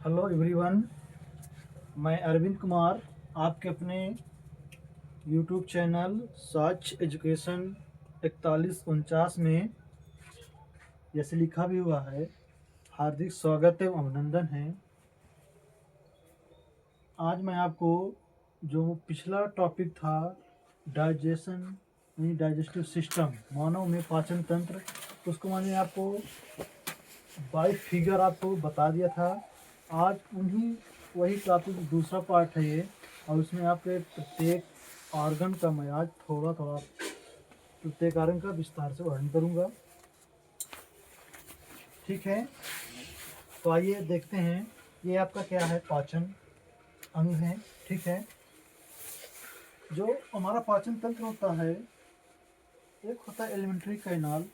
Hello everyone, मैं अरविंद कुमार आपके अपने यूट्यूब चैनल स्वच्छ एजुकेशन 4149 में, जैसे लिखा भी हुआ है, हार्दिक स्वागत एवं अभिनंदन है। आज मैं आपको जो पिछला टॉपिक था डाइजेशन यानी डाइजेस्टिव सिस्टम, मानव में पाचन तंत्र, उसको मैंने आपको बाई फिगर आपको बता दिया था। आज वही टॉपिक दूसरा पार्ट है ये, और उसमें आपके प्रत्येक ऑर्गन का मैं आज थोड़ा थोड़ा प्रत्येक ऑर्गन का विस्तार से वर्णन करूंगा। ठीक है, तो आइए देखते हैं। ये आपका क्या है, पाचन अंग है। ठीक है, जो हमारा पाचन तंत्र होता है, एक होता है एलिमेंट्री कैनाल।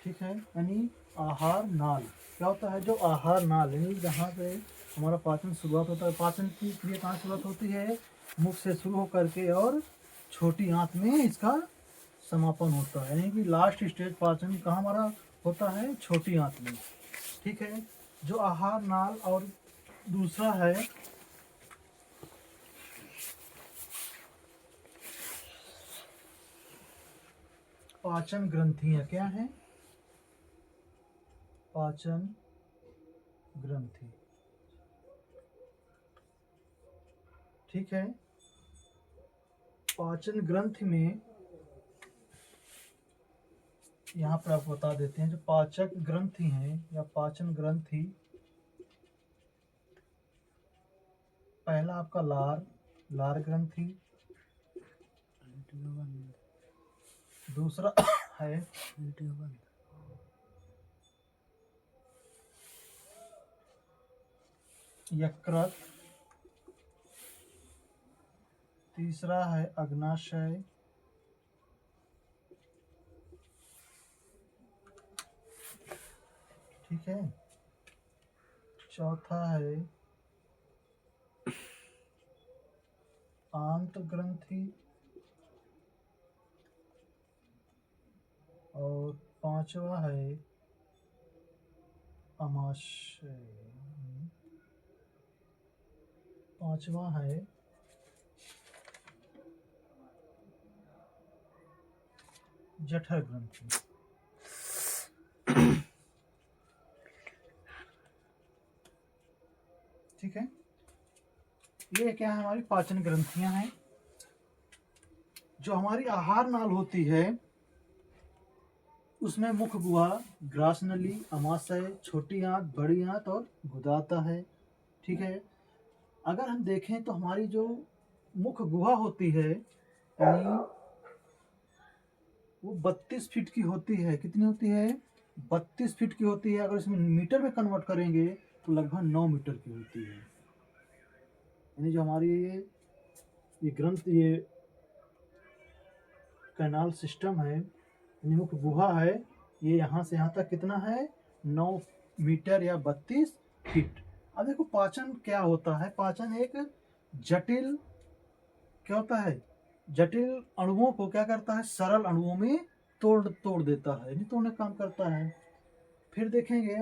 ठीक है, यानी आहार नाल। क्या होता है, जो आहार नाल यानी जहाँ पे हमारा पाचन शुरुआत होता है। पाचन की क्रिया कहाँ शुरुआत होती है, मुख से शुरू होकर के और छोटी आंत में इसका समापन होता है। यानी कि लास्ट स्टेज पाचन कहाँ हमारा होता है, छोटी आंत में। ठीक है, जो आहार नाल, और दूसरा है पाचन ग्रंथियाँ। क्या है, पाचन ग्रंथि। ठीक है, पाचन ग्रंथि में यहाँ पर आपको बता देते हैं, जो पाचक ग्रंथि हैं या पाचन ग्रंथि, पहला आपका लार ग्रंथि, दूसरा है यकृत, तीसरा है अग्नाशय, ठीक है, चौथा है आंत ग्रंथि, और पांचवा है अमाशय। पांचवा है जठर ग्रंथि। ठीक है, ये क्या है, हमारी पाचन ग्रंथियां हैं। जो हमारी आहार नाल होती है, उसमें मुख गुहा, ग्रास नली, अमाशय, छोटी आंत, बड़ी आंत और गुदा आता है। ठीक है, अगर हम देखें तो हमारी जो मुख गुहा होती है, यानी वो 32 फीट की होती है। कितनी होती है, 32 फीट की होती है। अगर इसमें मीटर में कन्वर्ट करेंगे तो लगभग 9 मीटर की होती है। यानी जो हमारी ये ग्रंथ, ये कैनाल सिस्टम है, यानी मुख्य गुहा है, ये यहाँ से यहाँ तक कितना है, 9 मीटर या 32 फीट। अब देखो पाचन क्या होता है। पाचन एक जटिल, क्या होता है, जटिल अणुओं को क्या करता है, सरल अणुओं में तोड़ देता है, यानी तोड़ने का काम करता है। फिर देखेंगे,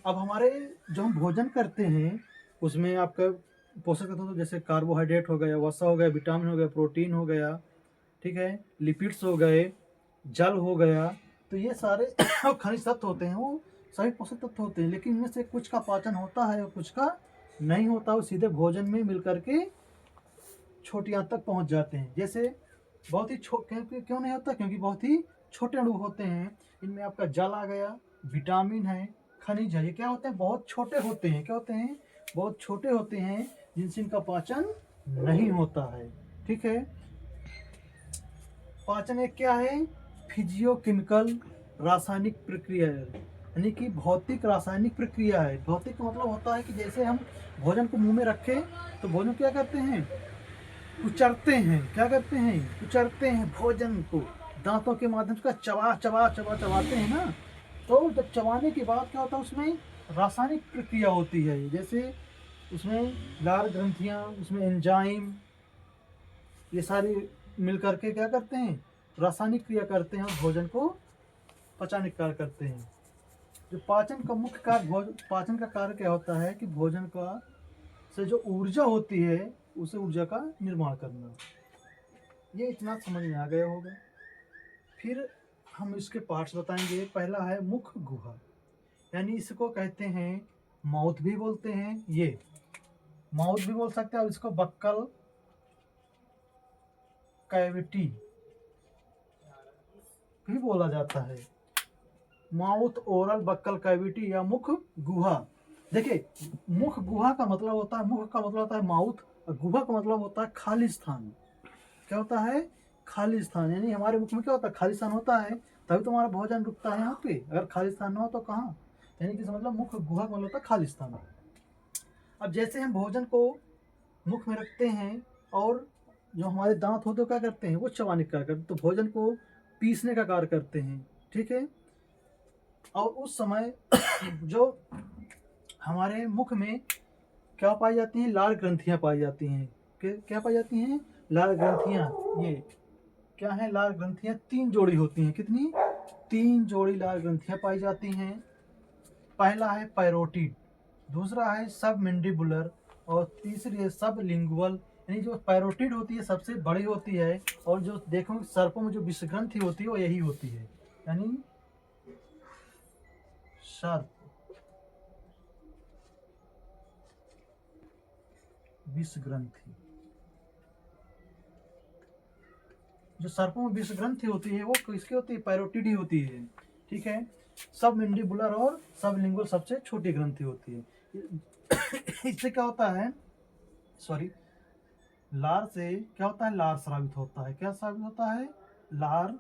अब हमारे जो हम भोजन करते हैं, उसमें आपका पोषक तत्व जैसे कार्बोहाइड्रेट हो गया, वसा हो गया, विटामिन हो गया, प्रोटीन हो गया, ठीक है, लिपिड्स हो गए, जल हो गया, तो ये सारे खनिज तत्व होते हैं, वो सभी पोषक तत्व होते हैं। लेकिन इनमें से कुछ का पाचन होता है और कुछ का नहीं होता। वो सीधे भोजन में मिल करके छोटी आंत तक पहुंच जाते हैं। जैसे बहुत ही क्यों नहीं होता, क्योंकि बहुत ही छोटे अणु होते हैं। इनमें आपका जल आ गया, विटामिन है, खनिज है, ये क्या होते हैं, बहुत छोटे होते हैं। क्या होते हैं, बहुत छोटे होते हैं, जिनसे इनका पाचन नहीं होता है। ठीक है, पाचन एक क्या है, फिजियोकेमिकल, रासायनिक प्रक्रिया है, यानी कि भौतिक रासायनिक प्रक्रिया है। भौतिक का मतलब होता है कि जैसे हम भोजन को मुंह में रखें तो भोजन क्या करते हैं, कुचरते हैं। क्या करते हैं, कुचरते हैं भोजन को, दांतों के माध्यम से चबाते हैं ना। तो जब चबाने के बाद क्या होता है, उसमें रासायनिक प्रक्रिया होती है। जैसे उसमें लार ग्रंथियां, उसमें एंजाइम, ये सारी मिल करके क्या करते हैं, रासायनिक क्रिया करते हैं और भोजन को पचाने का कार्य करते हैं। जो पाचन का मुख्य कार्य, पाचन का कार्य क्या होता है कि भोजन का से जो ऊर्जा होती है उसे ऊर्जा का निर्माण करना। ये इतना समझ में आ गया होगा। फिर हम इसके पार्ट्स बताएंगे। पहला है मुख गुहा, यानी इसको कहते हैं माउथ भी बोलते हैं, ये माउथ भी बोल सकते हैं, और इसको बक्कल कैविटी भी बोला जाता है। माउथ, ओरल, बक्कल कैविटी या मुख गुहा। देखिए, मुख गुहा का मतलब होता है, मुख का मतलब होता है माउथ, और गुहा का मतलब होता है खाली स्थान। क्या होता है? खाली स्थान। यानी हमारे मुख में क्या होता है? खाली स्थान होता है, तभी तो हमारा भोजन रुकता है यहाँ पे। अगर खाली स्थान ना हो तो कहाँ? यानी कि मतलब मुख गुहा का मतलब होता है खाली स्थान। अब जैसे हम भोजन को मुख में रखते हैं, और जो हमारे दांत होते हैं क्या करते हैं? वो चबाने का कार्य करते हैं, तो भोजन को पीसने का कार्य करते हैं, ठीक है। और उस समय जो हमारे मुख में क्या पाई जाती हैं? लाल ग्रंथियां पाई जाती हैं। क्या पाई जाती हैं? लाल ग्रंथियां। ये क्या है? लाल ग्रंथियां 3 जोड़ी होती हैं। कितनी? 3 जोड़ी लाल ग्रंथियां पाई जाती हैं। पहला है पैरोटिड, दूसरा है सब मैंडिबुलर, और तीसरी है सब लिंगुअल। यानी जो पैरोटिड होती है सबसे बड़ी होती है, और जो देखो सर्पों में जो विषग्रंथि होती है वो यही होती है, यानी सर्प विषग्रंथि। जो सर्पों में विषग्रंथि होती है वो किसकी होती है? पैरोटिड ही होती है, ठीक है। सब मैंडिबुलर और सब लिंगुअल सबसे छोटी ग्रंथि होती है। इससे क्या होता है? सॉरी, लार से क्या होता है? लार स्रावित होता है। क्या स्रावित होता है? लार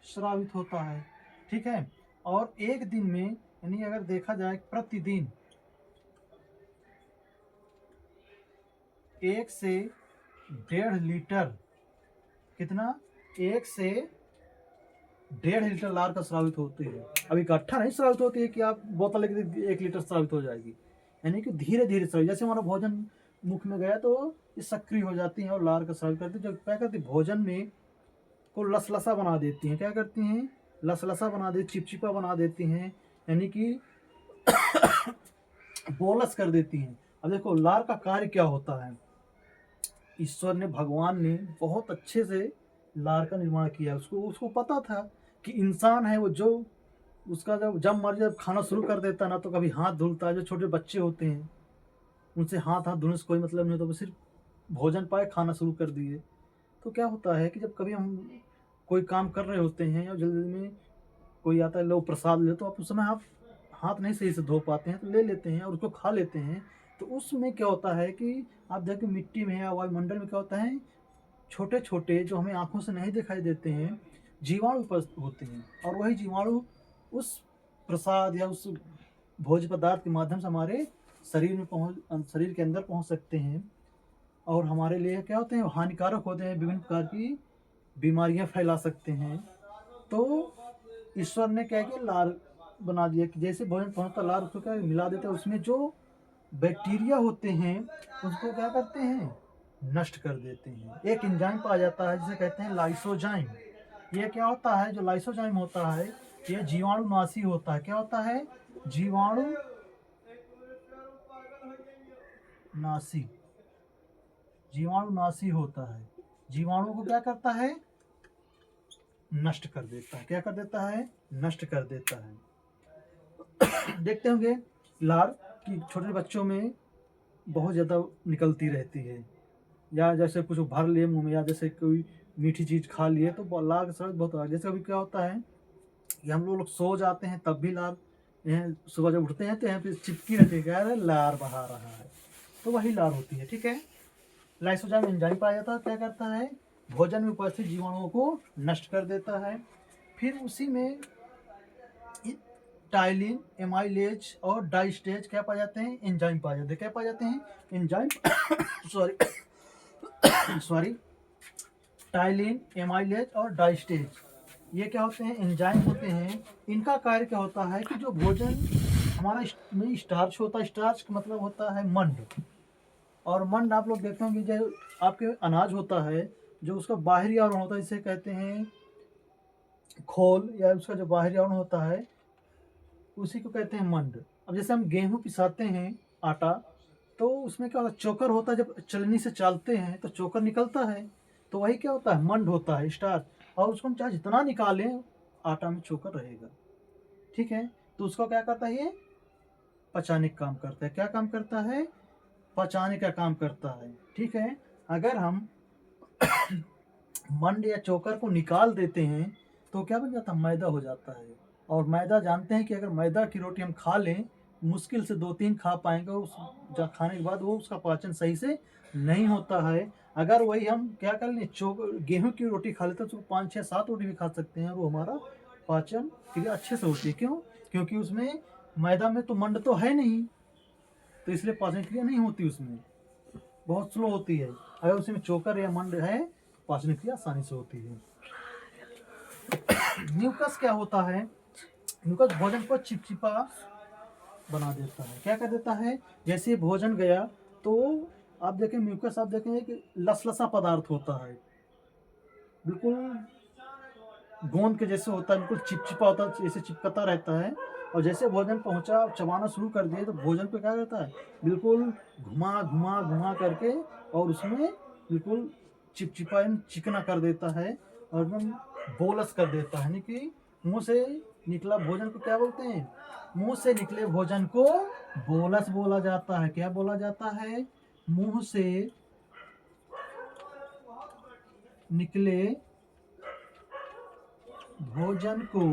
स्रावित होता है, ठीक है। और एक दिन में, यानी अगर देखा जाए प्रतिदिन 1 से 1.5 लीटर, कितना? 1 से 1.5 लीटर लार का स्रावित होती है। अब इकट्ठा नहीं स्रावित होती है कि आप बोतल लेके 1 लीटर स्रावित हो जाएगी, यानी कि धीरे धीरे स्रावित। जैसे हमारा भोजन मुख में गया तो ये सक्रिय हो जाती हैं और लार का स्रावित करती है, जो क्या करती है? भोजन में को लसलसा बना देती हैं। क्या करती हैं? लसलसा बना देती, चिपचिपा बना देती हैं, यानी कि बोलस कर देती हैं। अब देखो लार का कार्य क्या होता है। ईश्वर ने, भगवान ने बहुत अच्छे से लार का निर्माण किया। उसको पता था कि इंसान है वो, जो उसका जब मर्जी जब खाना शुरू कर देता ना, तो कभी हाथ धुलता है। जो छोटे बच्चे होते हैं उनसे हाथ धुलने से कोई मतलब नहीं होता, वो सिर्फ भोजन पाए खाना शुरू कर दिए। तो क्या होता है कि जब कभी हम कोई काम कर रहे होते हैं और जल्दी में कोई आता है, लो प्रसाद ले, तो आप उस समय आप हाथ नहीं सही से धो पाते हैं, तो ले लेते हैं और उसको खा लेते हैं। तो उसमें क्या होता है कि आप देखिए मिट्टी में या वायुमंडल में क्या होता है, छोटे छोटे जो हमें आंखों से नहीं दिखाई देते हैं जीवाणु उपस्थित होते हैं, और वही जीवाणु उस प्रसाद या उस भोज्य पदार्थ के माध्यम से हमारे शरीर के अंदर पहुंच सकते हैं, और हमारे लिए क्या होते हैं? हानिकारक होते हैं, विभिन्न प्रकार की बीमारियां फैला सकते हैं। तो ईश्वर ने क्या किया? लार बना दिया कि जैसे भोजन पहुंचता लार उसको क्या मिला देते हैं, उसमें जो बैक्टीरिया होते हैं उसको क्या करते हैं? नष्ट कर देते हैं। एक एंजाइम पाया जाता है जिसे कहते हैं लाइसोजाइम। ये क्या होता है? जो लाइसोजाइम होता है ये जीवाणुनाशी होता है। क्या होता है? जीवाणुनाशी, जीवाणुनाशी होता है। जीवाणु को क्या करता है? नष्ट कर देता है। क्या कर देता है? नष्ट कर देता है। देखते होंगे लार कि छोटे बच्चों में बहुत ज़्यादा निकलती रहती है, या जैसे कुछ भर लिए मुंह में, या जैसे कोई मीठी चीज़ खा लिए तो लार का स्राव बहुत होता है। जैसे अभी क्या होता है कि हम लोग सो जाते हैं तब भी लार, सुबह जब उठते हैं तो यहाँ पे चिपकी रहती है, क्या है? लार बहा रहा है, तो वही लार होती है, ठीक है। लाइसोजाइम एंजाइम पाया जाता है, क्या करता है? भोजन में उपस्थित जीवाणुओं को नष्ट कर देता है। फिर उसी में टाइलिन, एमाइलेज और डाइस्टेज क्या पाए जाते हैं? एंजाइम पाए जाते हैं। क्या पाए जाते हैं? एंजाइम सॉरी टाइलिन, एमाइलेज और डाइस्टेज, ये क्या होते हैं? एंजाइम होते हैं। इनका कार्य क्या होता है कि जो भोजन हमारा में स्टार्च होता है, स्टार्च का मतलब होता है मंड, और मंड आप लोग देखते होंगे जो आपके अनाज होता है, जो उसका बाहरी आवरण होता है, इसे कहते हैं खोल या उसका जो बाहरी आवरण होता है उसी को कहते हैं मंड। अब जैसे हम गेहूं पिसाते हैं आटा, तो उसमें क्या होता है, चोकर होता है, जब चलनी से चालते हैं तो चोकर निकलता है, तो वही क्या होता है, मंड होता है, स्टार्च। और उसको हम चाहे जितना निकालें आटा में चोकर रहेगा। ठीक है, तो उसको क्या करता है, ये पचाने का काम करता है। क्या काम करता है, पचाने का काम करता है। ठीक है, अगर हम मंड या चोकर को निकाल देते हैं तो क्या बन जाता है, मैदा हो जाता है। और मैदा जानते हैं कि अगर मैदा की रोटी हम खा लें, मुश्किल से 2-3 खा पाएंगे, उस खाने के बाद वो उसका पाचन सही से नहीं होता है। अगर वही हम क्या कर लें, गेहूं की रोटी खा लेते हैं तो 5-6-7 रोटी भी खा सकते हैं, वो हमारा पाचन क्रिया अच्छे से होती है। क्यों, क्योंकि उसमें मैदा में तो मंड तो है नहीं, तो इसलिए पाचन क्रिया नहीं होती, उसमें बहुत स्लो होती है। अगर उसमें चोकर या मंड है, पाचन क्रिया आसानी से होती है। म्यूकस क्या होता है, म्यूकस भोजन को चिपचिपा बना देता है। क्या कर देता है, जैसे ही भोजन गया तो आप देखें म्यूकस, आप देखेंगे कि लसलसा पदार्थ होता है, बिल्कुल गोंद के जैसे होता है, बिल्कुल चिपचिपा होता है, जैसे चिपकता रहता है। और जैसे भोजन पहुंचा, चबाना शुरू कर दिए, तो भोजन को क्या करता है, बिल्कुल घुमा घुमा घुमा करके और उसमें बिल्कुल चिपचिपा चिकना कर देता है और एकदम बोलस कर देता है। यानी कि मुंह से निकला भोजन को क्या बोलते हैं, मुंह से निकले भोजन को बोलस बोला जाता है। क्या बोला जाता है, मुंह से निकले भोजन को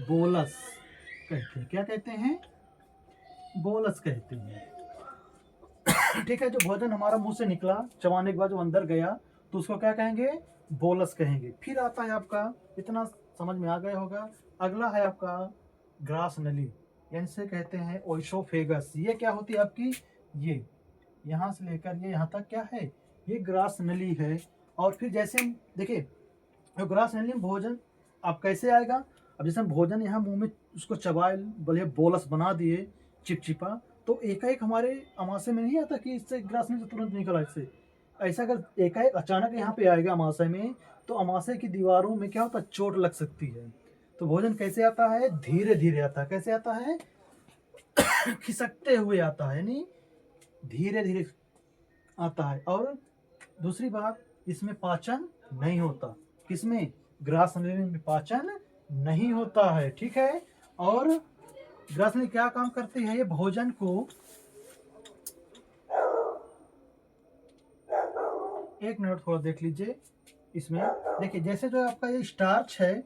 बोलस कहते हैं। क्या कहते हैं, बोलस कहते हैं। ठीक है, जो भोजन हमारा मुंह से निकला, चबाने के बाद जो अंदर गया, तो उसको क्या कहेंगे, बोलस कहेंगे। फिर आता है आपका, इतना समझ में आ गया होगा, अगला है आपका ग्रास नली, इनसे कहते हैं ओइसोफेगस। ये क्या होती है आपकी, ये यहाँ से लेकर ये यहाँ तक क्या है, ये ग्रास नली है। और फिर जैसे हम देखिए, जो ग्रास नली में भोजन आप कैसे आएगा, अब जैसे हम भोजन यहाँ मुंह में उसको चबाए, बोले बोलस बना दिए चिपचिपा, तो एकाएक हमारे अमाशय में नहीं आता कि इससे ग्रास नली से तुरंत निकला इससे। ऐसा अगर एकाएक अचानक यहाँ पे आएगा अमाशय में, तो अमाशय की दीवारों में क्या होता है, चोट लग सकती है। तो भोजन कैसे आता है, धीरे धीरे आता है। कैसे आता है, खिसकते हुए आता है, यानी धीरे धीरे आता है। और दूसरी बात, इसमें पाचन नहीं होता। किसमें, ग्रास नली में पाचन नहीं होता है। ठीक है, और ग्रास नली क्या काम करती है, ये भोजन को, एक मिनट थोड़ा देख लीजिए इसमें। देखिए, जैसे जो आपका ये स्टार्च है,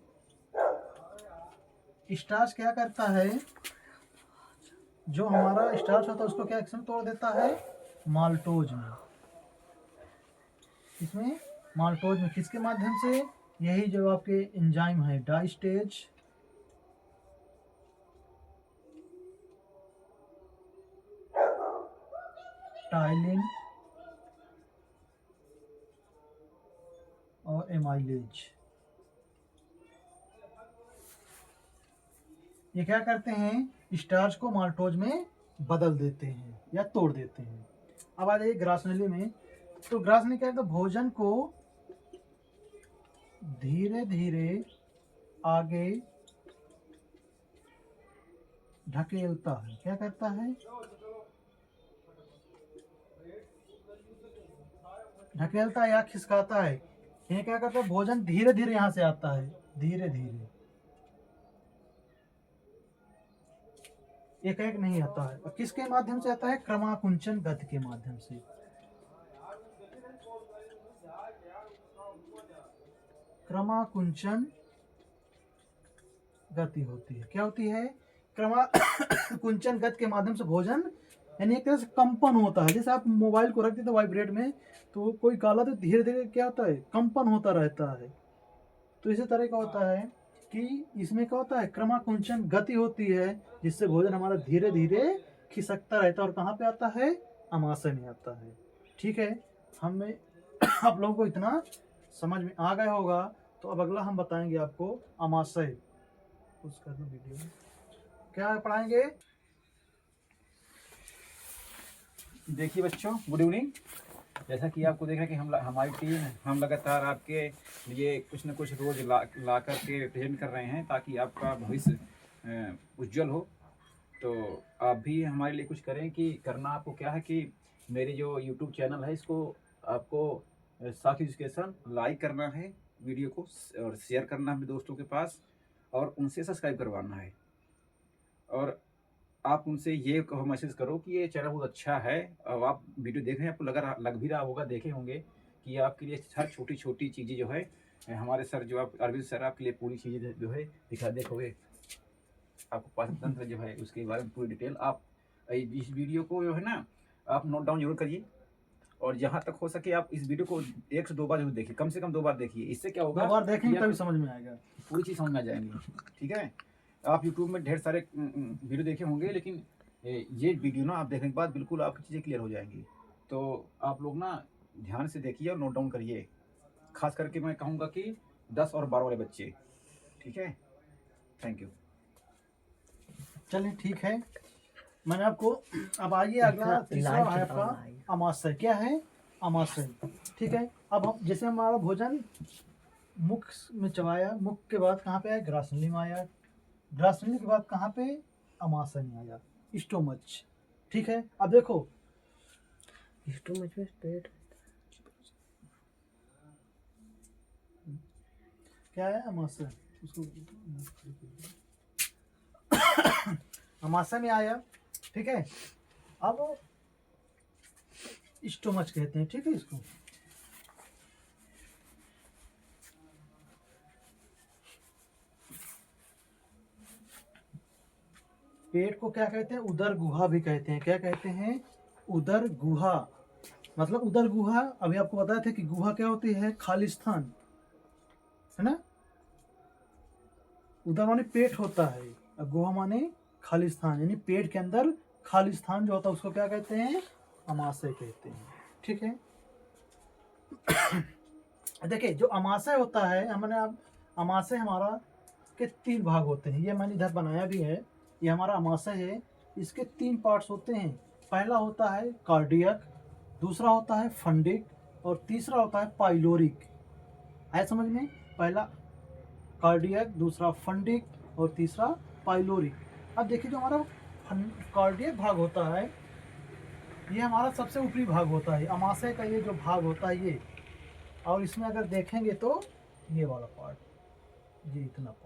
स्टार्च क्या करता है, जो हमारा स्टार्च होता है उसको क्या एक्शन तोड़ देता है, माल्टोज में। इसमें माल्टोज में किसके माध्यम से, यही जो आपके एंजाइम है, डाइस्टेज टाइलिन और एमाइलेज, ये क्या करते हैं, स्टार्च को माल्टोज में बदल देते हैं या तोड़ देते हैं। अब आ जाइए ग्रास नली में। तो ग्रास नली क्या है, तो भोजन को धीरे धीरे आगे ढकेलता है। क्या करता है, ढकेलता है या खिसकाता है। ये क्या करता है, भोजन धीरे धीरे यहाँ से आता है, धीरे धीरे, एक एक नहीं आता है। और किसके माध्यम से आता है, क्रमाकुंचन गति के माध्यम से। क्रमाकुंचन गति होती है। क्या होती है, क्रमाकुंचन गति के माध्यम से भोजन, यानी एक तरह से कंपन होता है। जैसे आप मोबाइल को रख देते वाइब्रेट में, तो कोई काला तो धीरे धीरे क्या होता है, कंपन होता रहता है। तो इसी तरह का होता है कि इसमें क्या होता है, क्रमाकुंचन गति होती है, जिससे भोजन हमारा धीरे धीरे खिसकता रहता है। और कहाँ पे आता है, अमाशय में आता है। ठीक है, हमें आप लोगों को इतना समझ में आ गया होगा। तो अब अगला हम बताएंगे आपको अमाशय, उसका जो वीडियो क्या पढ़ाएंगे। देखिए बच्चों, गुड इवनिंग। जैसा कि आपको देख रहे हैं कि हमारी टीम हम लगातार आपके लिए कुछ न कुछ रोज ला करके प्रेजेंट कर रहे हैं ताकि आपका भविष्य उज्जवल हो। तो आप भी हमारे लिए कुछ करें। कि करना आपको क्या है कि मेरे जो यूट्यूब चैनल है इसको आपको साथ एजुकेशन लाइक करना है वीडियो को, और शेयर करना है अपने दोस्तों के पास, और उनसे सब्सक्राइब करवाना है। और आप उनसे ये कहो, मैसेज करो कि ये चैनल बहुत अच्छा है, और आप वीडियो देख रहे हैं, आपको लग भी रहा होगा, देखे होंगे कि ये आपके लिए हर छोटी छोटी चीज़ें जो है हमारे सर जो आप अरविंद सर आपके लिए पूरी चीज़ें जो है दिखा देखोगे। आपको पाचन तंत्र जो है उसके बारे में पूरी डिटेल आप इस वीडियो को जो है ना आप नोट डाउन जरूर करिए, और जहाँ तक हो सके आप इस वीडियो को 1 से 2 बार जरूर देखिए, कम से कम 2 बार देखिए। इससे क्या होगा, 2 बार देखेंगे तभी समझ में आएगा, पूरी चीज़ समझ में आ जाएंगी। ठीक है, आप यूट्यूब में ढेर सारे वीडियो देखे होंगे, लेकिन ये वीडियो ना आप देखने के बाद बिल्कुल आपकी चीज़ें क्लियर हो जाएंगी। तो आप लोग ना ध्यान से देखिए और नोट डाउन करिए, खास करके मैं कहूँगा कि 10 और 12 वाले बच्चे। ठीक है, थैंक यू। चलिए ठीक है। मैंने आपको, अब आइए अगला तीसरा है आपका अमाशय। क्या है? अमाशय। ठीक है, अब हम जैसे हमारा भोजन मुख में चबाया, मुख के बाद कहाँ पे आया? ग्रासनली में आया, ग्रासनली के बाद कहाँ पे? अमाशय में आया, स्टोमच। ठीक है, अब देखो स्टोमच में पेट क्या है? अमाशय। उसको अमाशय में आया। ठीक है, अब स्टोमच कहते हैं। ठीक है, इसको पेट को क्या कहते हैं? उदर गुहा भी कहते हैं। क्या कहते हैं? उदर गुहा। मतलब उदर गुहा, अभी आपको बताया था कि गुहा क्या होती है? खाली स्थान, है ना। उदर माने पेट होता है, और गुहा माने खाली स्थान, यानी पेट के अंदर खाली स्थान जो होता है उसको क्या कहते हैं? अमाशय कहते हैं। ठीक है, देखिए जो अमाशय होता है, हमने अब अमाशय हमारा के 3 भाग होते हैं। ये मैंने इधर बनाया भी है, ये हमारा अमाशय है। इसके 3 पार्ट्स होते हैं। पहला होता है कार्डियक, दूसरा होता है फंडिक, और तीसरा होता है पाइलोरिक। आया समझ में? पहला कार्डियक, दूसरा फंडिक, और तीसरा पाइलोरिक। अब देखिए जो हमारा कार्डियक भाग होता है, ये हमारा सबसे ऊपरी भाग होता है। अमाशय का ये जो भाग होता है ये, और इसमें अगर देखेंगे तो ये वाला पार्ट, ये इतना पार्ट।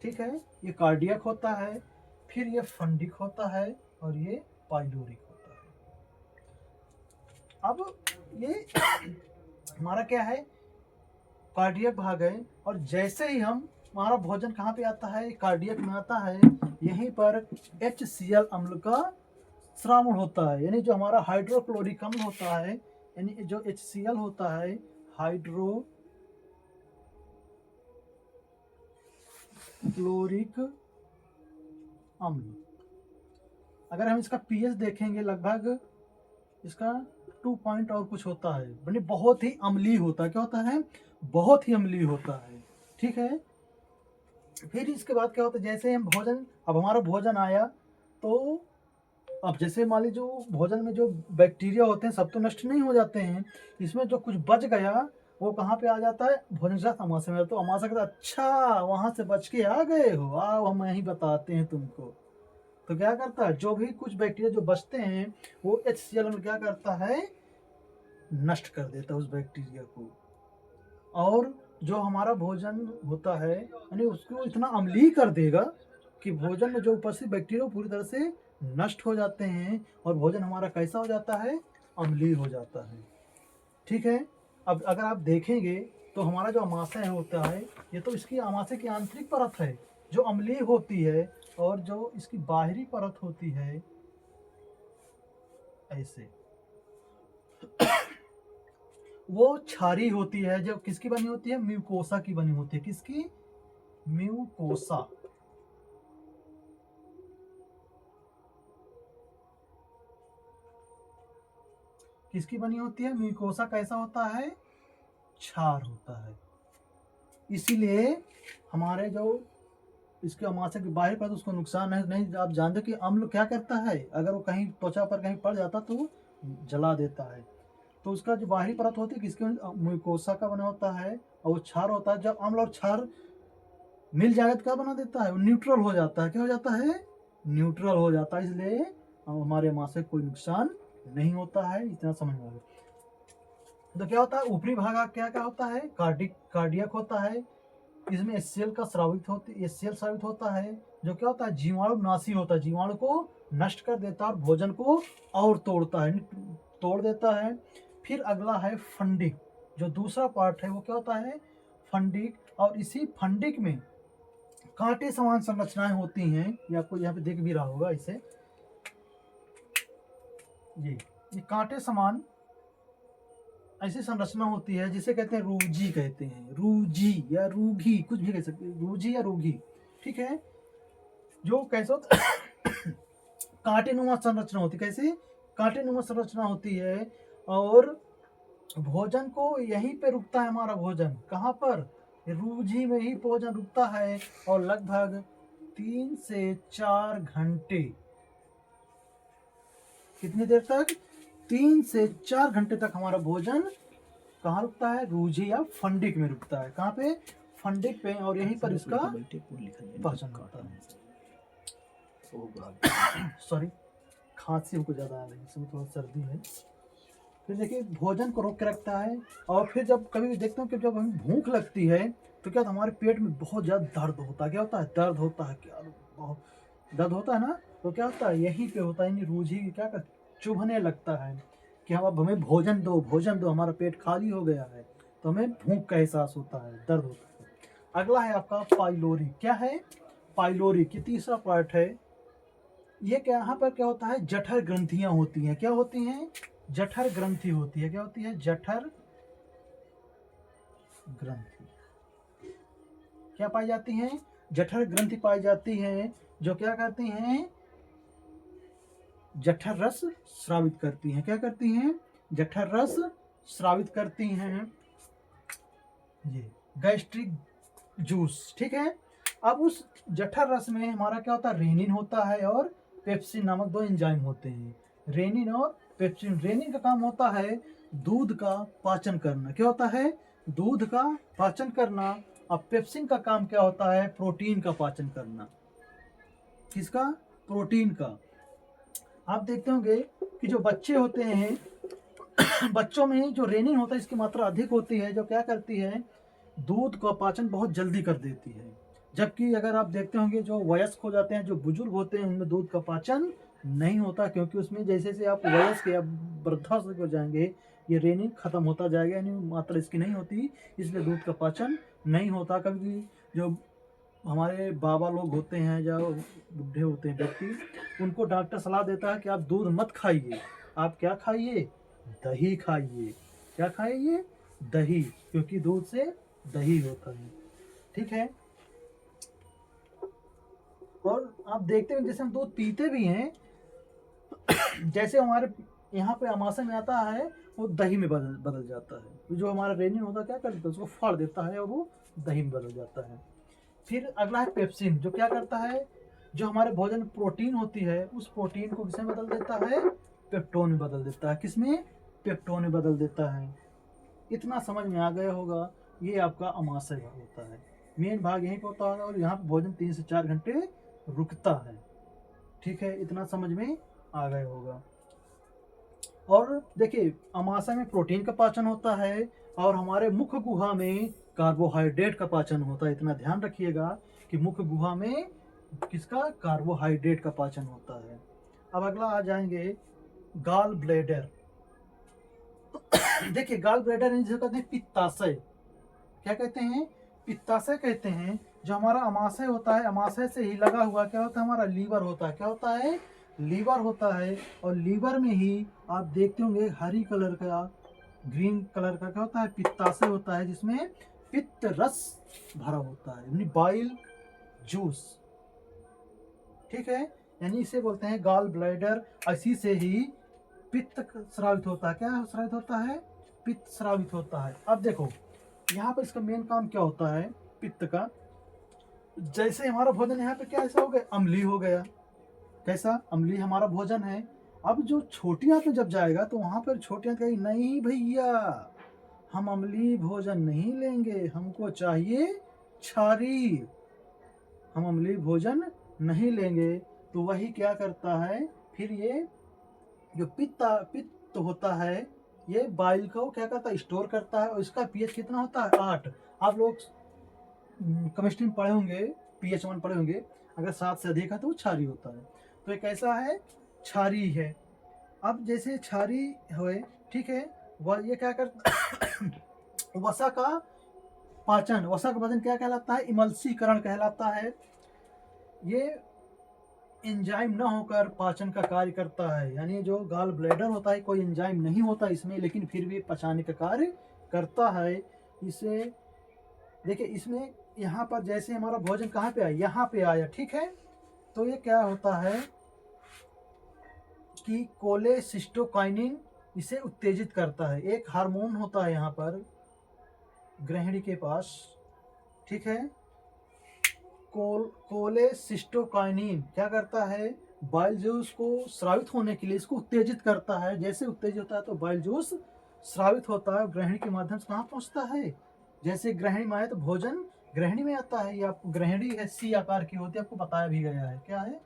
ठीक है, ये कार्डियक होता है, फिर ये फंडिक होता है, और ये पाइलोरिक होता है। अब ये हमारा क्या है? कार्डियक भाग है। और जैसे ही हम, हमारा भोजन कहाँ पे आता है? कार्डियक में आता है। यहीं पर HCl अम्ल का श्रावण होता है, यानी जो हमारा हाइड्रोक्लोरिक अम्ल होता है, यानी जो HCl होता है, हाइड्रोक्लोरिक अम्ल। अगर हम इसका pH देखेंगे, लगभग इसका 2 पॉइंट और कुछ होता है, यानी बहुत ही अम्लीय होता है। क्या होता है? बहुत ही अम्लीय होता है। ठीक है, फिर इसके बाद क्या होता है? जैसे हम भोजन, अब हमारा भोजन आया, तो अब जैसे मान लीजिए जो भोजन में जो बैक्टीरिया होते हैं सब तो नष्ट नहीं हो जाते हैं, इसमें जो कुछ बच गया वो कहाँ पे आ जाता है? भोजन के साथ अमाशय में। तो अमाशय कहता है अच्छा वहां से बच के आ गए हो, आओ हम यही बताते हैं तुमको। तो क्या करता है? जो भी कुछ बैक्टीरिया जो बचते हैं वो HCl में क्या करता है? नष्ट कर देता है उस बैक्टीरिया को। और जो हमारा भोजन होता है, यानी उसको इतना अम्लीय कर देगा कि भोजन में जो उपस्थित बैक्टीरिया पूरी तरह से नष्ट हो जाते हैं, और भोजन हमारा कैसा हो जाता है? अम्लीय हो जाता है। ठीक है, अब अगर आप देखेंगे तो हमारा जो अमाशय होता है, ये तो इसकी अमाशय की आंतरिक परत है जो अम्लीय होती है, और जो इसकी बाहरी परत होती है ऐसे, वो क्षारी होती है। जो किसकी बनी होती है? म्यूकोसा की बनी होती है। किसकी? म्यूकोसा। किसकी बनी होती है? म्यूकोसा। कैसा होता है? क्षार होता है। इसीलिए हमारे जो इसके अमाशय की बाहरी परत उसको नुकसान है नहीं। आप जानते कि अम्ल क्या करता है? अगर वो कहीं त्वचा पर कहीं पड़ जाता तो जला देता है। तो उसका जो बाहरी परत होती है किसकी म्यूकोसा का बना होता है, और वो क्षार होता है। जब अम्ल और क्षार मिल जाएगा तो क्या बना देता है, वो न्यूट्रल हो जाता है। क्या हो जाता है, न्यूट्रल हो जाता है। इसलिए हमारे आमाशय को कोई नुकसान नहीं होता है। इतना समझ में आ गया। तो क्या होता है, ऊपरी भाग क्या क्या होता है, कार्डियक होता है। इसमें एचसीएल का एचसीएल स्रावित होता है, जो क्या होता है, जीवाणु नाशी होता है, जीवाणु को नष्ट कर देता है और भोजन को और तोड़ देता है। फिर अगला है फंडिक, जो दूसरा पार्ट है वो क्या होता है, फंडिक। और इसी फंडिक में कांटे समान संरचनाएं होती हैं। ये आपको यहाँ पे दिख भी रहा होगा इसे, ये कांटे समान ऐसी संरचना होती है जिसे कहते हैं रूजी, कहते हैं रूजी या रूघी, कुछ भी कह सकते हैं, रूजी या रूघी। ठीक है, जो कैसे होता कांटेनुमा संरचना होती है। कैसे, कांटेनुमा संरचना होती है। और भोजन को यहीं पे रुकता है हमारा भोजन, कहाँ पर, रूजी में ही भोजन रुकता है। और लगभग 3 से 4 घंटे, कितनी देर तक, 3 से 4 घंटे तक हमारा भोजन कहाँ रुकता है, रूजी या फंडिक में रुकता है। कहाँ पे, फंडिक पे। और यहीं पर इसका पाचन होता है। सॉरी, खांसी हमको ज़्यादा आ रही है, इसमें थोड़ा सर्दी है। फिर देखिए भोजन को रोक के रखता है। और फिर जब कभी भी देखते हो कि जब हमें भूख लगती है तो क्या हमारे पेट में बहुत ज़्यादा दर्द होता है। क्या होता है, दर्द होता है, क्या बहुत दर्द होता है ना। तो क्या होता है, यहीं पे होता है, यानी रूझी क्या कर चुभने लगता है कि हम अब हमें भोजन दो, भोजन दो, हमारा पेट खाली हो गया है। तो हमें भूख का एहसास होता है, दर्द होता है। अगला है आपका पाइलोरी। क्या है, पाइलोरी की तीसरा पार्ट है। ये क्या, यहाँ पर क्या होता है, जठर ग्रंथियां होती हैं। क्या होती हैं, जठर ग्रंथि होती है। क्या होती है, जठर ग्रंथि क्या पाई जाती हैं, जठर ग्रंथि पाई जाती हैं, जो क्या करती हैं, जठर रस स्रावित करती हैं। क्या करती हैं, जठर रस स्रावित करती हैं, ये गैस्ट्रिक जूस। ठीक है, अब उस जठर रस में हमारा क्या होता है, रेनिन होता है और पेप्सिन नामक 2 एंजाइम होते हैं। रेनिन और पेप्सिन। रेनिन का काम होता है दूध का पाचन करना। क्या होता है, दूध का पाचन करना। अब पेप्सिन का काम क्या होता है, प्रोटीन का पाचन करना। किसका, प्रोटीन का। आप देखते होंगे कि जो बच्चे होते हैं बच्चों में जो रेनिन होता है इसकी मात्रा अधिक होती है, जो क्या करती है, दूध का पाचन बहुत जल्दी कर देती है। जबकि अगर आप देखते होंगे जो वयस्क हो जाते हैं, जो बुजुर्ग होते हैं, उनमें दूध का पाचन नहीं होता, क्योंकि उसमें जैसे जैसे आप वयस्क या वृद्धावस्था हो जाएंगे ये रेनिन खत्म होता जाएगा, यानी मात्रा इसकी नहीं होती, इसलिए दूध का पाचन नहीं होता। कभी जो हमारे बाबा लोग होते हैं, जो बुढ़े होते हैं व्यक्ति, उनको डॉक्टर सलाह देता है कि आप दूध मत खाइए, आप क्या खाइए, दही खाइए। क्या खाइए, दही, क्योंकि दूध से दही होता है। ठीक है, और आप देखते हैं जैसे हम दूध पीते भी हैं, जैसे हमारे यहाँ पे अमाशय में आता है वो दही में बदल जाता है। तो जो हमारा रेनिन होता है क्या कर देता है, उसको फाड़ देता है और वो दही में बदल जाता है। फिर अगला है पेप्सिन, जो क्या करता है, जो हमारे भोजन में प्रोटीन होती है उस प्रोटीन को किसमें बदल देता है, पेप्टोन में बदल देता है। किसमें, पेप्टोन में बदल देता है। इतना समझ में आ गया होगा, ये आपका अमाशय होता है, मेन भाग यहीं पर होता है। और यहाँ पर भोजन 3 से 4 घंटे रुकता है। ठीक है, इतना समझ में आ गया होगा। और देखिए अमाशय में प्रोटीन का पाचन होता है और हमारे मुख गुहा में कार्बोहाइड्रेट का पाचन होता है। इतना ध्यान रखिएगा कि मुख गुहा में किसका, कार्बोहाइड्रेट का पाचन होता है। अब अगला आ जाएंगे गाल ब्लैडर। देखिए गाल ब्लैडर जिसे कहते हैं पित्ताशय। क्या कहते हैं, पित्ताशय कहते हैं। जो हमारा अमाशय होता है, अमाशय से ही लगा हुआ क्या होता है, हमारा लीवर होता है। क्या होता है, लीवर होता है। और लीवर में ही आप देखते होंगे हरी कलर का, ग्रीन कलर का क्या होता है, पित्ताशय होता है, जिसमें पित्त रस भरा होता है, यानी बाइल जूस। ठीक है, यानी इसे बोलते हैं गाल ब्लैडर। इसी से ही पित्त स्रावित होता है। क्या स्रावित होता है, पित्त स्रावित होता है। अब देखो यहाँ पर इसका मेन काम क्या होता है, पित्त का। जैसे हमारा भोजन यहाँ पे क्या ऐसा हो गया, अम्लीय हो गया। कैसा, अम्लीय हमारा भोजन है। अब जो छोटी आंत में जब जाएगा तो वहां पर छोटी आंत कहेगी नहीं भैया, हम अम्लीय भोजन नहीं लेंगे, हमको चाहिए क्षारीय, हम अम्लीय भोजन नहीं लेंगे। तो वही क्या करता है, फिर ये जो पित्त होता है, ये बाइल को क्या करता है, स्टोर करता है। और इसका पीएच कितना होता है, 8। आप लोग केमिस्ट्री में पढ़े होंगे, पीएच 1 पढ़े होंगे, अगर 7 से अधिक है तो वो क्षारीय होता है। तो ये कैसा है, क्षारीय है। अब जैसे क्षारीय हुए, ठीक है, वह ये क्या करता वसा का पाचन, वसा का पाचन क्या कहलाता है, इमल्सीकरण कहलाता है। ये एंजाइम न होकर पाचन का कार्य करता है, यानी जो गाल ब्लैडर होता है कोई एंजाइम नहीं होता इसमें, लेकिन फिर भी पचाने का कार्य करता है। इसे देखिए, इसमें यहाँ पर जैसे हमारा भोजन कहाँ पे आया, यहाँ पे आया, ठीक है। तो ये क्या होता है कि कोलेसिस्टोकाइनिन इसे उत्तेजित करता है। एक हार्मोन होता है यहाँ पर ग्रहिणी के पास, ठीक है। कोलेसिस्टोकाइनिन क्या करता है, बाइल जूस को स्रावित होने के लिए इसको उत्तेजित करता है। जैसे उत्तेजित होता है तो बाइल जूस स्रावित होता है, ग्रहिणी के माध्यम से कहाँ पहुँचता है, जैसे ग्रहिणी में आए तो भोजन ग्रहिणी में आता है। ये आपको ग्रहिणी है, सी आकार की होती है, आपको बताया भी गया है। क्या है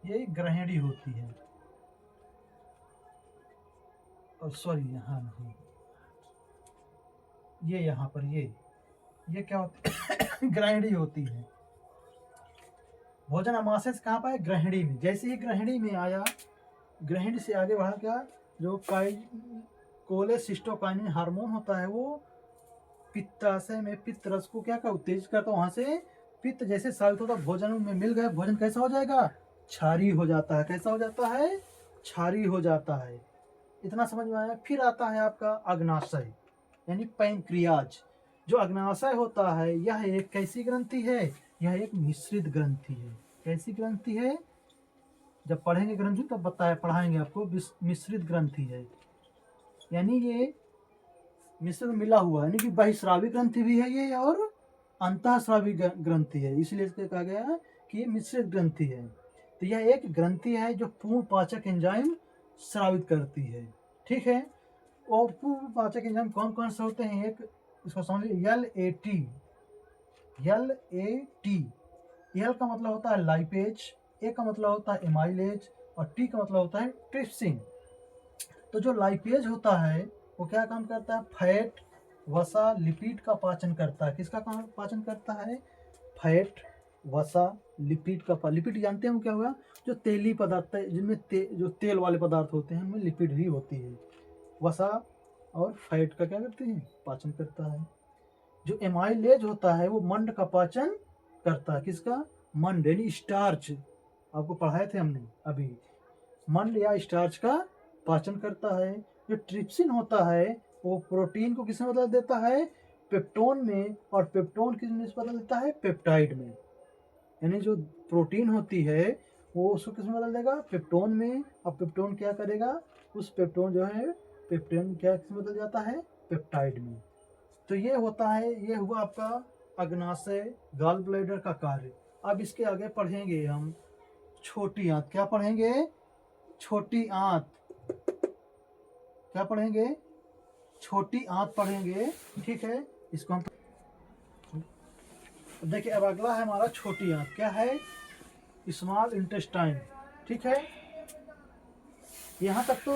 ये, ग्रहिणी होती है। और सॉरी, यहाँ नहीं, ये यहाँ पर ये क्या होती है ग्रहिणी होती है। भोजन अमाशय से कहाँ पाए, ग्रहिणी में। जैसे ही ग्रहिणी में आया, ग्रहिणी से आगे बढ़ा क्या, जो कोलेसिस्टोकाइनिन हार्मोन होता है, वो पित्ताशय में पित्त रस को क्या कर उत्तेजित करता है। वहां से पित्त जैसे स्रावित होता, भोजन में मिल गया, भोजन कैसा हो जाएगा, क्षारीय हो जाता है। कैसा हो जाता है, क्षारीय हो जाता है। इतना समझ में आया। फिर आता है आपका अग्नाशय, यानी पैंक्रियाज। जो अग्नाशय होता है, यह एक कैसी ग्रंथि है, यह एक मिश्रित ग्रंथि है। कैसी ग्रंथि है, जब पढ़ेंगे ग्रंथि तब पढ़ाएंगे आपको। मिश्रित ग्रंथि है, यानी ये मिश्र मिला हुआ है, यानी कि बहिस्रावी ग्रंथि भी है ये और अंतःस्रावी ग्रंथि है, इसलिए इसको कहा गया है कि ये मिश्रित ग्रंथि है। तो यह एक ग्रंथि है जो पूर्ण पाचक एंजाइम स्रावित करती है, ठीक है। और पूर्ण पाचक एंजाइम कौन कौन से होते हैं, एक इसको समझ लीजिए, एल का मतलब होता है लाइपेज, ए का मतलब होता है एमाइलेज, और टी का मतलब होता है ट्रिप्सिन। तो जो लाइपेज होता है वो क्या काम करता है, फैट, वसा, लिपिड का पाचन करता है। किसका पाचन करता है, फैट, वसा, लिपिड का। लिपिड जानते हैं क्या हुआ, जो तेली पदार्थ है, जिनमें जो तेल वाले पदार्थ होते हैं उनमें लिपिड ही होती है। वसा और फैट का क्या करते हैं, पाचन करता है। जो एमाइलेज होता है वो मंड का पाचन करता है। किसका, मंड यानी स्टार्च, आपको पढ़ाए थे हमने अभी। मंड या स्टार्च का पाचन करता है। जो ट्रिप्सिन होता है वो प्रोटीन को किसमें बदल देता है, पेप्टोन में, और पेप्टोन किस में बदल देता है, पेप्टाइड में। यानी जो प्रोटीन होती है वो उसको किस में बदल देगा, पेप्टोन में। और पेप्टोन क्या करेगा, उस पेप्टोन जो है, पेप्टोन क्या किस में बदल जाता है, पेप्टाइड में। तो ये होता है, ये हुआ आपका अग्नाशय, गॉल ब्लैडर का कार्य। अब इसके आगे पढ़ेंगे हम छोटी आंत। क्या पढ़ेंगे, छोटी आंत। क्या पढ़ेंगे, छोटी आंत पढ़ेंगे, ठीक है। इसको हम देखिए। अब अगला है हमारा छोटी आंत। क्या है, स्मॉल इंटेस्टाइन, ठीक है। यहाँ तक तो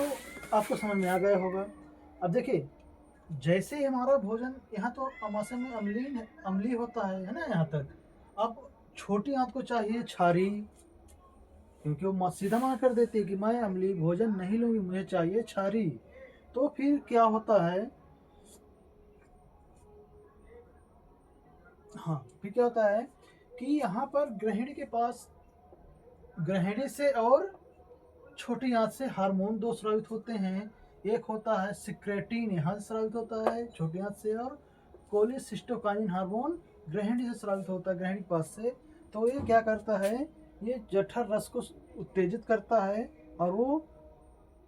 आपको समझ में आ गया होगा। अब देखिए, जैसे ही हमारा भोजन, यहाँ तो अमाशय में अम्लीय होता है ना, यहाँ तक। अब छोटी आंत को चाहिए क्षारीय, क्योंकि वो सीधा मना कर देती है कि मैं अम्लीय भोजन नहीं लूंगी, मुझे चाहिए क्षारीय। तो फिर क्या होता है, हाँ, फिर क्या होता है कि यहाँ पर ग्रहिणी के पास, ग्रहिणी से और छोटी आंत से हार्मोन दो स्रावित होते हैं। एक होता है सिक्रेटिन, यहाँ से स्रावित होता है छोटी आंत से, और कोलेसिस्टोकाइनिन हार्मोन ग्रहिणी से स्रावित होता है, ग्रहिणी के पास से। तो ये क्या करता है, ये जठर रस को उत्तेजित करता है, और वो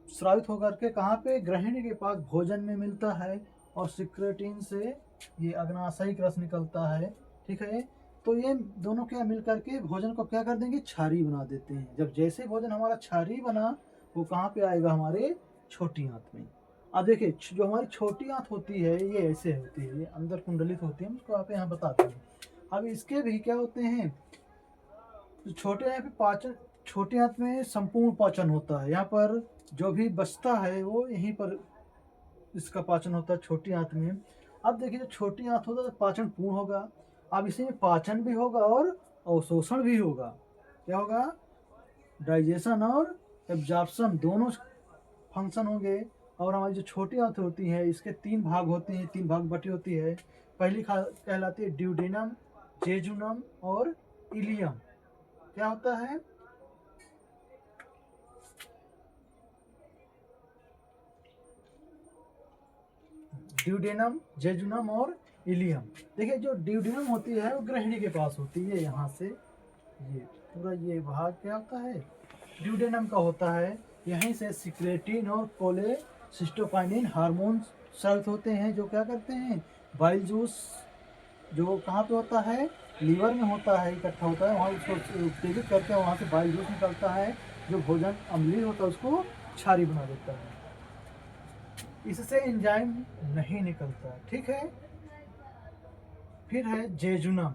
स्रावित होकर के कहाँ पे, ग्रहिणी के पास भोजन में मिलता है। और सिक्रेटिन से ये अग्नाशयिक रस निकलता है, ठीक है। तो ये दोनों क्या मिल करके भोजन को क्या कर देंगे, क्षारीय बना देते हैं। जब जैसे भोजन हमारा क्षारीय बना वो कहाँ पे आएगा, हमारे छोटी आंत में। अब देखिए जो हमारी छोटी आंत होती है ये ऐसे होती है, ये अंदर कुंडलित होती है, हम उसको आप यहाँ बताते हैं। अब इसके भी क्या होते हैं, तो छोटे यहाँ पे पाचन, छोटी आंत में संपूर्ण पाचन होता है, यहाँ पर जो भी बचता है वो यहीं पर इसका पाचन होता है छोटी आंत में। अब देखिए जो छोटी आंत होता है तो पाचन पूर्ण होगा। अब इसी में पाचन भी होगा और अवशोषण भी होगा। क्या होगा, डाइजेशन और एब्जॉर्प्शन दोनों फंक्शन होंगे। और हमारी जो छोटी आंत होती है इसके 3 भाग होते हैं, 3 भाग बटी होती है। पहली कहलाती है ड्यूडेनम, जेजुनम और इलियम। क्या होता है, ड्यूडेनम, जेजुनम और इलियम। देखिए जो ड्यूडेनम होती है वो गृहिणी के पास होती है, यहाँ से ये पूरा ये भाग क्या होता है, ड्यूडेनम का होता है। यहीं से सिक्रेटिन और कोलेसिस्टोकाइनिन हार्मोन स्रावित होते हैं, जो क्या करते हैं, बाइल जूस जो कहाँ पे होता है, लीवर में होता है, इकट्ठा होता है, वहाँ उसको उत्तेजित करके वहाँ से बाइल जूस निकलता है, जो भोजन अम्लीय होता है उसको क्षारी बना देता है। इससे एंजाइम नहीं निकलता, ठीक है। फिर है जेजुनम।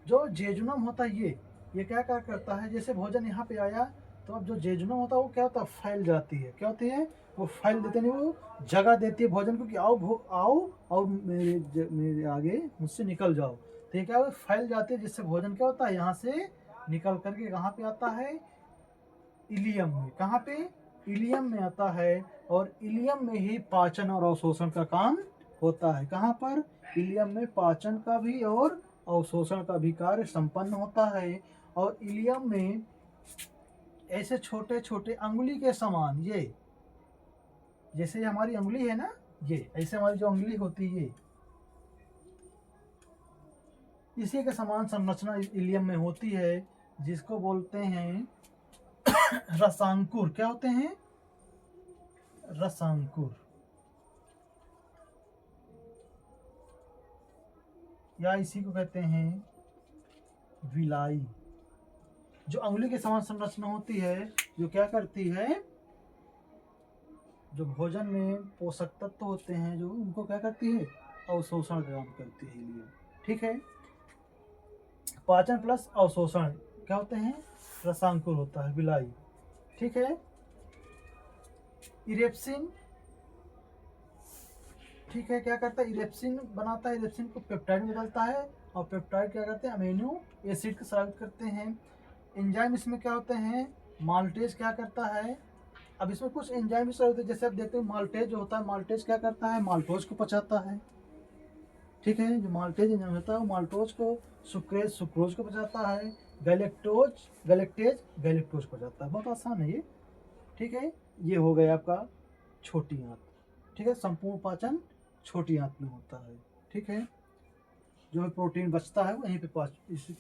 जो जेजुनम होता है ये क्या क्या करता है, जैसे भोजन यहाँ पे आया तो अब जो जेजुनम होता है वो क्या होता है, फैल जाती है। क्या होती है, वो फैल देते नहीं, वो जगह देती है भोजन को कि आओ और मेरे आगे मुझसे निकल जाओ। तो ये क्या होता है, फैल जाती है, जिससे भोजन क्या होता है यहाँ से निकल करके कहाँ पे आता है, इलियम में। कहाँ पे, इलियम में आता है। और इलियम में ही पाचन और अवशोषण का काम होता है। कहाँ पर, इलियम में पाचन का भी और अवशोषण का भी कार्य संपन्न होता है। और इलियम में ऐसे छोटे छोटे अंगुली के समान, ये जैसे हमारी अंगुली है ना, ये ऐसे हमारी जो अंगुली होती है इसी के समान संरचना इलियम में होती है, जिसको बोलते हैं रसांकुर। क्या होते हैं, रसांकुर, या इसी को कहते हैं विलाई। जो अंगुली के समान संरचना होती है, जो क्या करती है, जो भोजन में पोषक तत्व होते हैं जो उनको क्या करती है, अवशोषण का काम करती है इलियम, ठीक है। पाचन प्लस अवशोषण क्या होते हैं, रसांकुर होता है, विलाई, ठीक है। इरेप्सिन, ठीक है, क्या करता है, इरेप्सिन बनाता है, इरेप्सिन को पेप्टाइड में बदलता है, और पेप्टाइड क्या करते हैं, अमीनो एसिड को स्रावित करते हैं। एंजाइम इसमें क्या होते हैं, माल्टेज क्या करता है, अब इसमें कुछ एंजाइम स्रावित होते हैं, जैसे आप देखते हैं माल्टेज जो होता है, माल्टेज क्या करता है, माल्टोज को पचाता है, ठीक है। जो माल्टेज एंजाइम होता है वो माल्टोज को, सुक्रेज सुक्रोज को पचाता है, गैलेक्टेज गैलेक्टोज को पचाता है। बहुत आसान है ये, ठीक है। ये हो गया आपका छोटी आंत, ठीक है। संपूर्ण पाचन छोटी आंत में होता है, ठीक है। जो भी प्रोटीन बचता है वो यहीं पे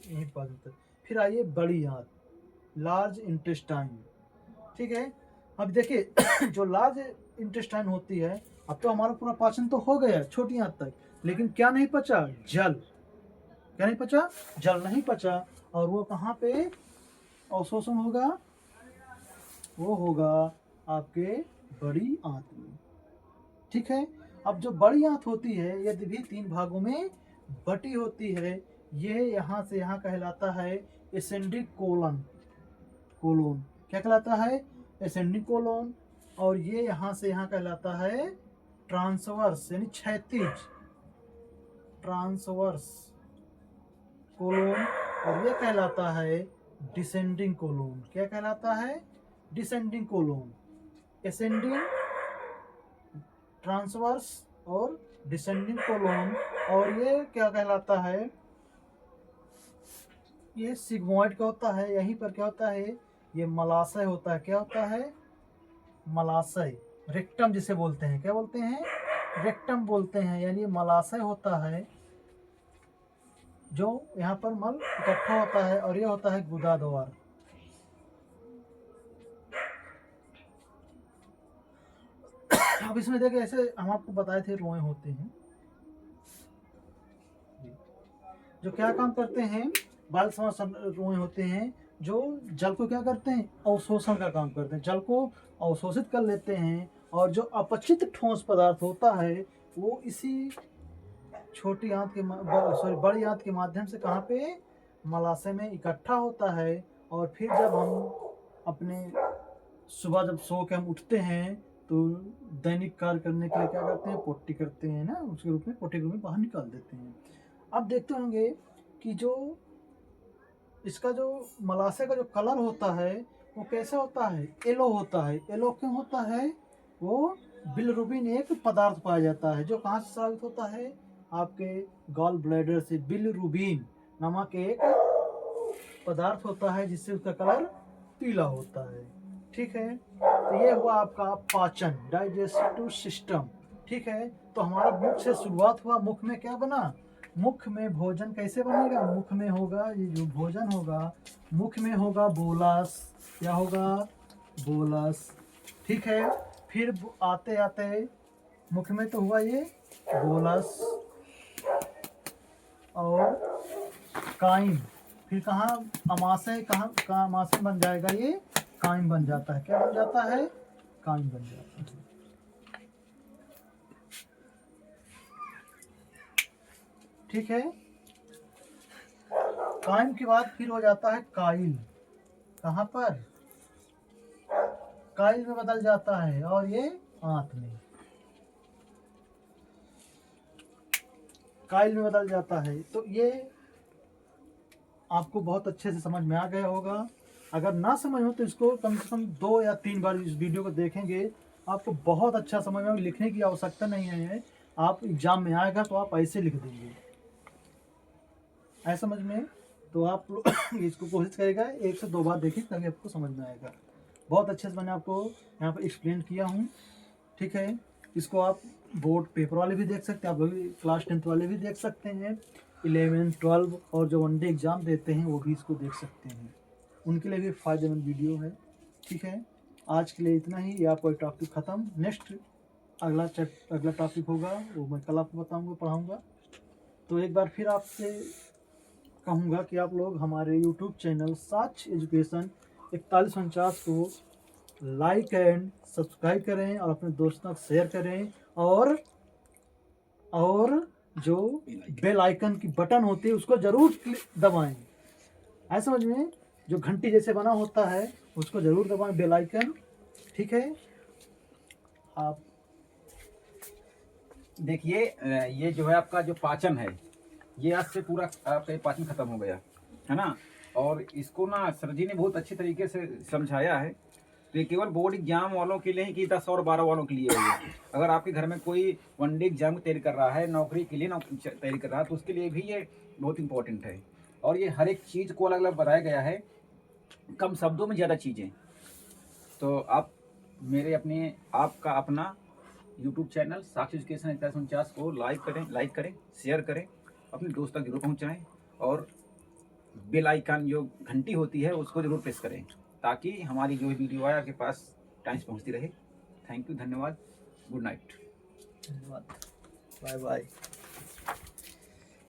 यहीं पास होता है। फिर आइए बड़ी आंत, लार्ज इंटेस्टाइन, ठीक है। अब देखिए जो लार्ज इंटेस्टाइन होती है, अब तो हमारा पूरा पाचन तो हो गया छोटी आंत तक, लेकिन क्या नहीं पचा, जल। क्या नहीं पचा, जल नहीं पचा। और वो कहाँ पे अवशोषण होगा, वो होगा आपके बड़ी आंत में, ठीक है। अब जो बड़ी आंत होती है यदि भी 3 भागों में बटी होती है, ये यहाँ से यहाँ कहलाता है एसेंडिक कोलन, क्या कहलाता है, एसेंडिक कोलन। और ये यहाँ से यहाँ कहलाता है ट्रांसवर्स, यानी क्षैतिज, ट्रांसवर्स कोलन। और ये कहलाता है डिसेंडिंग कोलन। क्या कहलाता है, डिसेंडिंग कोलन। एसेंडिंग, ट्रांसवर्स और डिसेंडिंग कोलन। और ये क्या कहलाता है, ये सिग्मोइड का होता है। यहीं पर क्या होता है, ये मलाशय होता है। क्या होता है, मलाशय, रेक्टम जिसे बोलते हैं, क्या बोलते हैं, रेक्टम बोलते हैं, यानी मलाशय होता है जो यहाँ पर मल इकट्ठा होता है। और ये होता है गुदा द्वार। अब इसमें देखिए ऐसे हम आपको बताए थे रोए होते हैं जो क्या काम करते हैं, बाल समान रोए होते हैं जो जल को क्या करते हैं, अवशोषण का काम करते हैं। जल को अवशोषित कर लेते हैं, और जो अपचित ठोस पदार्थ होता है वो इसी छोटी आंत के बड़ी आंत के माध्यम से कहाँ पे, मलाशय में इकट्ठा होता है। और फिर जब हम अपने सुबह जब सो के हम उठते हैं तो दैनिक कार्य करने के लिए क्या करते हैं, पोटी करते हैं ना, उसके रूप में पोटी के रूप में बाहर निकाल देते हैं। अब देखते होंगे कि जो इसका जो मलाशय का जो कलर होता है वो कैसे होता है, येलो होता है। येलो क्यों होता है, वो बिलिरुबिन एक पदार्थ पाया जाता है जो कहाँ से स्रावित होता है, आपके गॉल ब्लैडर से। बिलिरुबिन नामक एक पदार्थ होता है जिससे उसका कलर पीला होता है। ठीक है, तो ये हुआ आपका पाचन, डाइजेस्टिव सिस्टम। ठीक है, तो हमारा मुख से शुरुआत हुआ। मुख में क्या बना, मुख में भोजन कैसे बनेगा, मुख में होगा ये जो भोजन होगा, मुख में होगा बोलस, क्या होगा, बोलस। ठीक है, फिर आते आते मुख में तो हुआ ये बोलस और काइम, फिर कहाँ अमाशय, कहाँ अमाशय बन जाएगा, ये काइम बन जाता है। क्या बन जाता है, काइम बन जाता है। ठीक है, काइम के बाद फिर हो जाता है काइल। कहाँ पर, काइल में बदल जाता है, और ये आंत में काइल में बदल जाता है। तो ये आपको बहुत अच्छे से समझ में आ गया होगा। अगर ना समझ हो तो इसको कम से कम 2 या 3 बार इस वीडियो को देखेंगे, आपको बहुत अच्छा समझ में आएगा। लिखने की आवश्यकता नहीं है, आप एग्जाम में आएगा तो आप ऐसे लिख देंगे, ऐसा समझ में। तो आप इसको कोशिश करेगा 1 से 2 बार देखिए, तभी आपको समझ में आएगा। बहुत अच्छे से मैंने आपको यहाँ पर एक्सप्लेन किया हूँ। ठीक है, इसको आप बोर्ड पेपर वाले भी देख सकते हैं, आप लोग क्लास 10th वाले भी देख सकते हैं, 11, 12 और जो वनडे एग्ज़ाम देते हैं वो भी इसको देख सकते हैं, उनके लिए भी फ़ायदेमंद वीडियो है। ठीक है, आज के लिए इतना ही। ये आपका टॉपिक ख़त्म। नेक्स्ट अगला टॉपिक होगा वो मैं कल आपको बताऊँगा, पढ़ाऊँगा। तो एक बार फिर आपसे कहूँगा कि आप लोग हमारे यूट्यूब चैनल साक्ष्य एजुकेशन 4149 को लाइक एंड सब्सक्राइब करें और अपने दोस्तों को शेयर करें, और जो बेल आइकन की बटन होती है उसको ज़रूर दबाएं। ऐसा समझ में, जो घंटी जैसे बना होता है उसको ज़रूर दबाएं, बेल आइकन। ठीक है, आप देखिए ये जो है आपका जो पाचन है, ये आज से पूरा आपका पाचन खत्म हो गया है ना। और इसको ना सर जी ने बहुत अच्छे तरीके से समझाया है। तो ये केवल बोर्ड एग्जाम वालों के लिए ही कि 10 और 12 वालों के लिए है। अगर आपके घर में कोई वनडे एग्जाम की तैयारी कर रहा है, नौकरी के लिए तैयारी कर रहा है, तो उसके लिए भी ये बहुत इंपॉर्टेंट है। और ये हर एक चीज़ को अलग अलग बताया गया है, कम शब्दों में ज़्यादा चीज़ें। तो आप मेरे अपने आपका अपना यूट्यूब चैनल साक्ष्य एजुकेशन 4149 को लाइक करें, शेयर करें, अपने दोस्तों तक जरूर पहुँचाएँ, और बेल आइकन जो घंटी होती है उसको जरूर प्रेस करें, ताकि हमारी जो वीडियो आए आपके पास टाइम से पहुँचती रहे। थैंक यू, धन्यवाद, गुड नाइट, धन्यवाद, बाय बाय।